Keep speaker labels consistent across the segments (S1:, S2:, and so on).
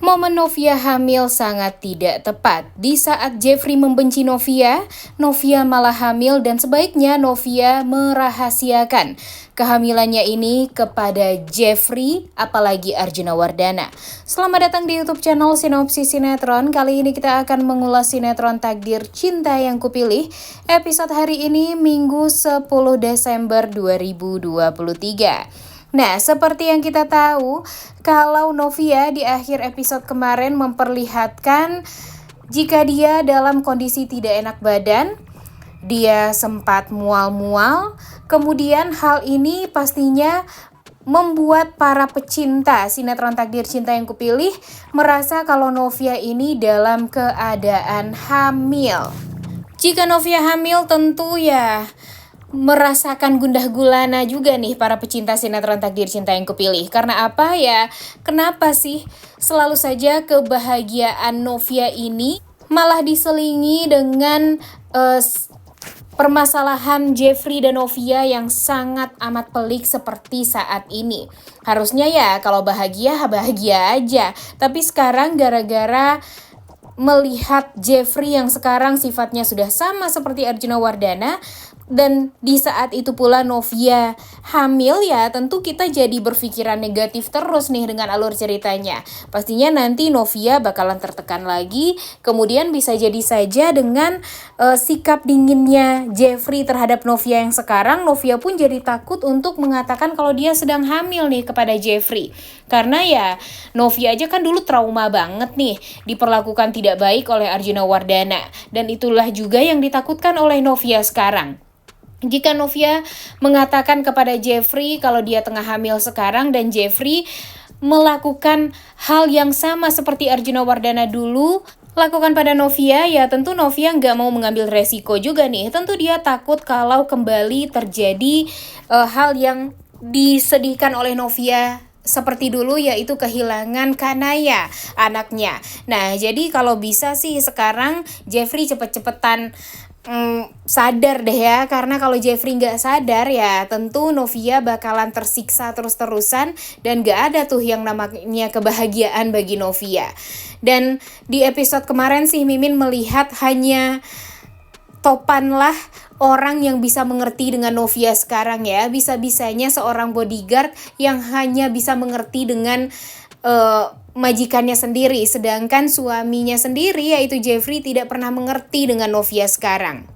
S1: Momen Novia hamil sangat tidak tepat. Di saat Jeffrey membenci Novia, Novia malah hamil dan sebaiknya Novia merahasiakan kehamilannya ini kepada Jeffrey, apalagi Arjuna Wardana. Selamat datang di YouTube channel Sinopsis Sinetron. Kali ini kita akan mengulas sinetron Takdir Cinta Yang Kupilih. Episode hari ini Minggu 10 Desember 2023. Nah, seperti yang kita tahu, kalau Novia di akhir episode kemarin memperlihatkan jika dia dalam kondisi tidak enak badan, dia sempat mual-mual, kemudian hal ini pastinya membuat para pecinta sinetron Takdir Cinta Yang Kupilih merasa kalau Novia ini dalam keadaan hamil. Jika Novia hamil tentu ya merasakan gundah gulana juga nih para pecinta sinetron Takdir Cinta Yang Kupilih. Karena apa ya? Kenapa sih selalu saja kebahagiaan Novia ini malah diselingi dengan permasalahan Jeffrey dan Novia yang sangat amat pelik seperti saat ini. Harusnya ya kalau bahagia aja. Tapi sekarang gara-gara melihat Jeffrey yang sekarang sifatnya sudah sama seperti Arjuna Wardana, dan di saat itu pula Novia hamil, ya tentu kita jadi berpikiran negatif terus nih dengan alur ceritanya. Pastinya nanti Novia bakalan tertekan lagi, kemudian bisa jadi saja dengan sikap dinginnya Jeffrey terhadap Novia yang sekarang, Novia pun jadi takut untuk mengatakan kalau dia sedang hamil nih kepada Jeffrey. Karena ya Novia aja kan dulu trauma banget nih, diperlakukan tidak baik oleh Arjuna Wardana, dan itulah juga yang ditakutkan oleh Novia sekarang. Jika Novia mengatakan kepada Jeffrey kalau dia tengah hamil sekarang dan Jeffrey melakukan hal yang sama seperti Arjuna Wardana dulu lakukan pada Novia, ya tentu Novia nggak mau mengambil resiko juga nih. Tentu dia takut kalau kembali terjadi hal yang disedihkan oleh Novia seperti dulu, yaitu kehilangan Kanaya, anaknya. Nah, jadi kalau bisa sih sekarang Jeffrey cepet-cepetan sadar deh ya, karena kalau Jeffrey nggak sadar ya tentu Novia bakalan tersiksa terus-terusan dan nggak ada tuh yang namanya kebahagiaan bagi Novia. Dan di episode kemarin sih Mimin melihat hanya Topanlah orang yang bisa mengerti dengan Novia sekarang ya. Bisa-bisanya seorang bodyguard yang hanya bisa mengerti dengan majikannya sendiri, sedangkan suaminya sendiri yaitu Jeffrey tidak pernah mengerti dengan Novia sekarang.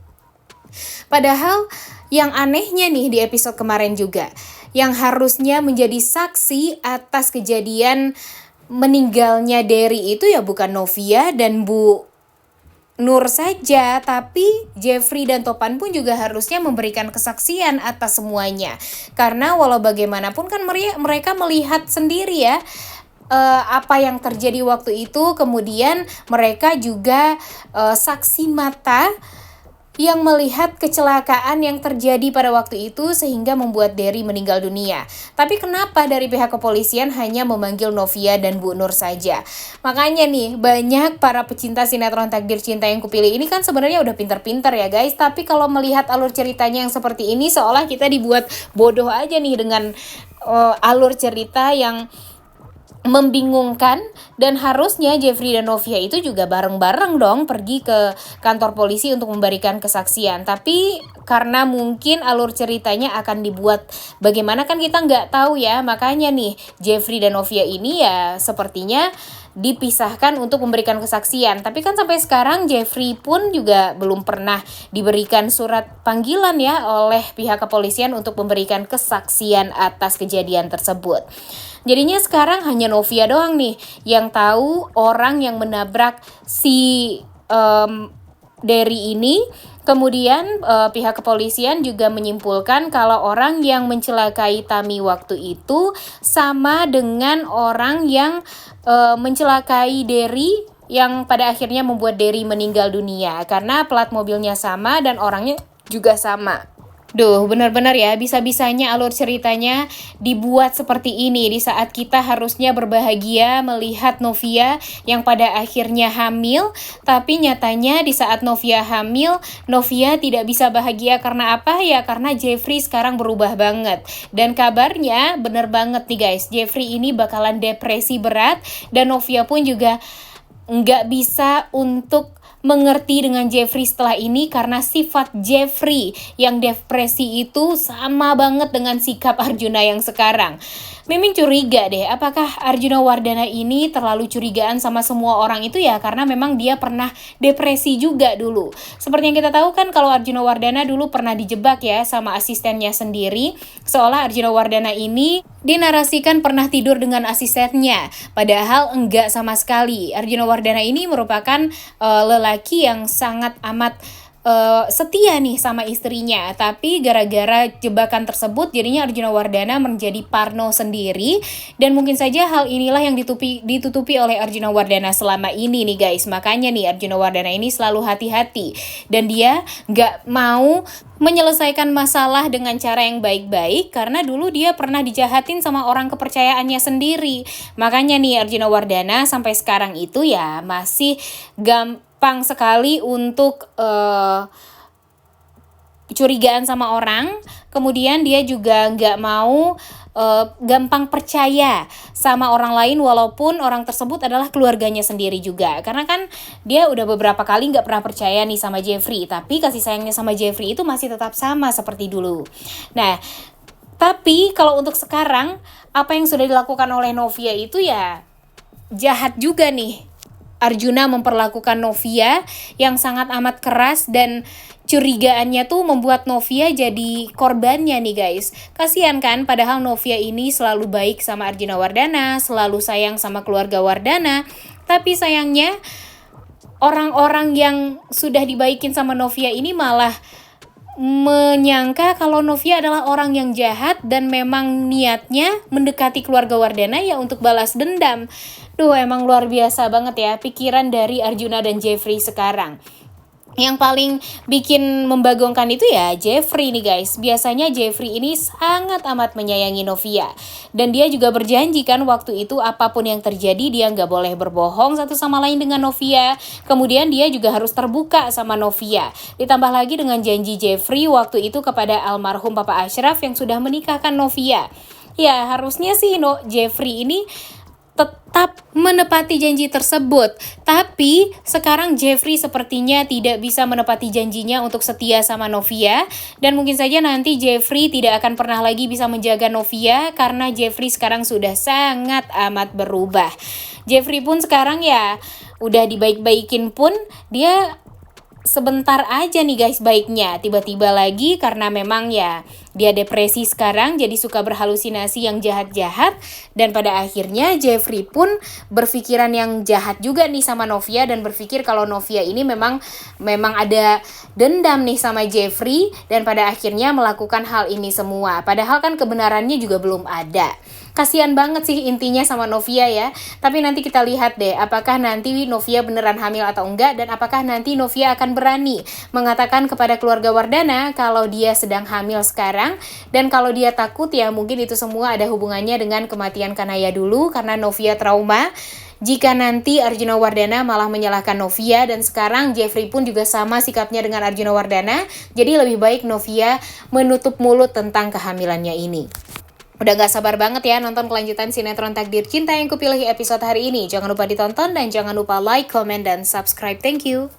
S1: Padahal yang anehnya nih di episode kemarin juga, yang harusnya menjadi saksi atas kejadian meninggalnya Derry itu ya bukan Novia dan Bu Nur saja, tapi Jeffrey dan Topan pun juga harusnya memberikan kesaksian atas semuanya. Karena walau bagaimanapun kan mereka melihat sendiri ya apa yang terjadi waktu itu, kemudian mereka juga saksi mata yang melihat kecelakaan yang terjadi pada waktu itu sehingga membuat Derry meninggal dunia. Tapi kenapa dari pihak kepolisian hanya memanggil Novia dan Bu Nur saja? Makanya nih banyak para pecinta sinetron Takdir Cinta Yang Kupilih ini kan sebenarnya udah pintar-pintar ya guys. Tapi kalau melihat alur ceritanya yang seperti ini seolah kita dibuat bodoh aja nih dengan alur cerita yang membingungkan. Dan harusnya Jeffrey dan Novia itu juga bareng-bareng dong pergi ke kantor polisi untuk memberikan kesaksian. Tapi karena mungkin alur ceritanya akan dibuat bagaimana kan kita nggak tahu ya. Makanya nih Jeffrey dan Novia ini ya sepertinya dipisahkan untuk memberikan kesaksian. Tapi kan sampai sekarang Jeffrey pun juga belum pernah diberikan surat panggilan ya oleh pihak kepolisian untuk memberikan kesaksian atas kejadian tersebut. Jadinya sekarang hanya Novia doang nih yang tahu orang yang menabrak si Derry ini. Kemudian pihak kepolisian juga menyimpulkan kalau orang yang mencelakai Tami waktu itu sama dengan orang yang mencelakai Derry yang pada akhirnya membuat Derry meninggal dunia karena plat mobilnya sama dan orangnya juga sama. Duh, benar-benar ya, bisa-bisanya alur ceritanya dibuat seperti ini di saat kita harusnya berbahagia melihat Novia yang pada akhirnya hamil, tapi nyatanya di saat Novia hamil, Novia tidak bisa bahagia karena apa? Ya karena Jeffrey sekarang berubah banget. Dan kabarnya bener banget nih guys, Jeffrey ini bakalan depresi berat dan Novia pun juga nggak bisa untuk mengerti dengan Jeffrey setelah ini karena sifat Jeffrey yang depresi itu sama banget dengan sikap Arjuna yang sekarang. Mimin curiga deh, apakah Arjuna Wardana ini terlalu curigaan sama semua orang itu ya karena memang dia pernah depresi juga dulu. Seperti yang kita tahu kan kalau Arjuna Wardana dulu pernah dijebak ya sama asistennya sendiri, seolah Arjuna Wardana ini dinarasikan pernah tidur dengan asistennya, padahal enggak sama sekali. Arjuna Wardana ini merupakan lelaki yang sangat amat setia nih sama istrinya, tapi gara-gara jebakan tersebut jadinya Arjuna Wardana menjadi parno sendiri, dan mungkin saja hal inilah yang ditutupi oleh Arjuna Wardana selama ini nih guys. Makanya nih Arjuna Wardana ini selalu hati-hati dan dia nggak mau menyelesaikan masalah dengan cara yang baik-baik karena dulu dia pernah dijahatin sama orang kepercayaannya sendiri. Makanya nih Arjuna Wardana sampai sekarang itu ya masih gampang sekali untuk curigaan sama orang. Kemudian dia juga nggak mau gampang percaya sama orang lain walaupun orang tersebut adalah keluarganya sendiri juga. Karena kan dia udah beberapa kali nggak pernah percaya nih sama Jeffrey, tapi kasih sayangnya sama Jeffrey itu masih tetap sama seperti dulu. Nah, tapi kalau untuk sekarang apa yang sudah dilakukan oleh Novia itu ya jahat juga nih. Arjuna memperlakukan Novia yang sangat amat keras dan curigaannya tuh membuat Novia jadi korbannya nih guys. Kasian kan, padahal Novia ini selalu baik sama Arjuna Wardana, selalu sayang sama keluarga Wardana. Tapi sayangnya orang-orang yang sudah dibaikin sama Novia ini malah menyangka kalau Novia adalah orang yang jahat dan memang niatnya mendekati keluarga Wardana ya untuk balas dendam. Duh, emang luar biasa banget ya pikiran dari Arjuna dan Jeffrey sekarang. Yang paling bikin membagongkan itu ya Jeffrey nih guys. Biasanya Jeffrey ini sangat amat menyayangi Novia. Dan dia juga berjanji kan waktu itu apapun yang terjadi dia nggak boleh berbohong satu sama lain dengan Novia. Kemudian dia juga harus terbuka sama Novia. Ditambah lagi dengan janji Jeffrey waktu itu kepada almarhum Papa Ashraf yang sudah menikahkan Novia. Ya harusnya sih Jeffrey ini tetap menepati janji tersebut. Tapi sekarang Jeffrey sepertinya tidak bisa menepati janjinya untuk setia sama Novia. Dan mungkin saja nanti Jeffrey tidak akan pernah lagi bisa menjaga Novia karena Jeffrey sekarang sudah sangat amat berubah. Jeffrey pun sekarang ya udah dibaik-baikin pun dia sebentar aja nih guys baiknya, tiba-tiba lagi karena memang ya dia depresi sekarang jadi suka berhalusinasi yang jahat-jahat, dan pada akhirnya Jeffrey pun berpikiran yang jahat juga nih sama Novia dan berpikir kalau Novia ini memang ada dendam nih sama Jeffrey dan pada akhirnya melakukan hal ini semua, padahal kan kebenarannya juga belum ada. Kasian banget sih intinya sama Novia ya. Tapi nanti kita lihat deh apakah nanti Novia beneran hamil atau enggak, dan apakah nanti Novia akan berani mengatakan kepada keluarga Wardana kalau dia sedang hamil sekarang. Dan kalau dia takut ya mungkin itu semua ada hubungannya dengan kematian Kanaya dulu karena Novia trauma. Jika nanti Arjuna Wardana malah menyalahkan Novia, dan sekarang Jeffrey pun juga sama sikapnya dengan Arjuna Wardana, jadi lebih baik Novia menutup mulut tentang kehamilannya ini. Udah gak sabar banget ya nonton kelanjutan sinetron Takdir Cinta yang kupilih episode hari ini. Jangan lupa ditonton dan jangan lupa like, comment, dan subscribe. Thank you.